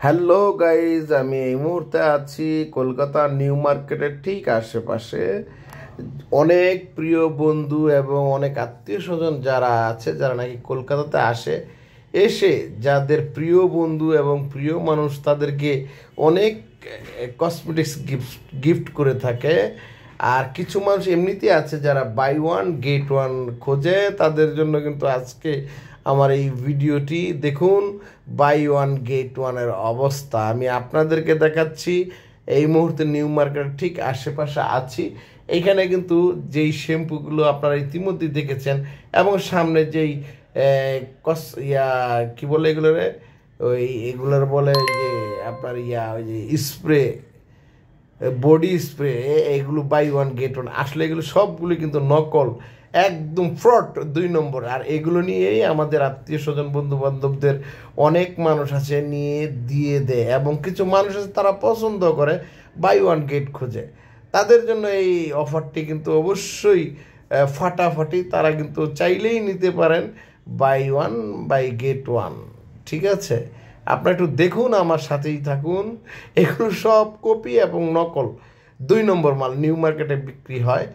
Hello guys, আমি এই মুহূর্তে আছি কলকাতা নিউ মার্কেটের ঠিক আশেপাশে। অনেক প্রিয় বন্ধু এবং অনেক আত্মীয় স্বজন যারা আছে, যারা নাকি কলকাতাতে আসে, এসে যাদের প্রিয় বন্ধু এবং প্রিয় মানুষ তাদেরকে অনেক কসমেটিক্স গিফট করে থাকে। আর কিছু মানুষ এমনিতে আছে যারা বাই ওয়ান গেট ওয়ান খোঁজে, তাদের জন্য কিন্তু আজকে আমার এই ভিডিওটি দেখুন। বাই ওয়ান গেট ওয়ানের অবস্থা আমি আপনাদেরকে দেখাচ্ছি। এই মুহূর্তে নিউ মার্কেট ঠিক আশেপাশে আছি। এইখানে কিন্তু যেই শ্যাম্পুগুলো আপনারা ইতিমধ্যে দেখেছেন এবং সামনে যেই কি বলে এগুলোরে, ওই এগুলোর বলে যে আপনার ওই যে স্প্রে, বডি স্প্রে, এগুলো বাই ওয়ান গেট ওয়ান। আসলে এগুলো সবগুলো কিন্তু নকল, একদম ফ্রড 2 নম্বর। আর এগুলো নিয়েই আমাদের আত্মীয় স্বজন বন্ধু বান্ধবদের অনেক মানুষ আছে নিয়ে দিয়ে দেয়, এবং কিছু মানুষ আছে তারা পছন্দ করে বাই ওয়ান গেট খোঁজে। তাদের জন্য এই অফারটি কিন্তু অবশ্যই ফাটাফাটি। তারা কিন্তু চাইলেই নিতে পারেন buy one buy get one. ঠিক আছে, আপনারা একটু দেখুন, আমার সাথেই থাকুন। এগুলো সব কপি এবং নকল 2 নম্বর মাল নিউ মার্কেটে বিক্রি হয়।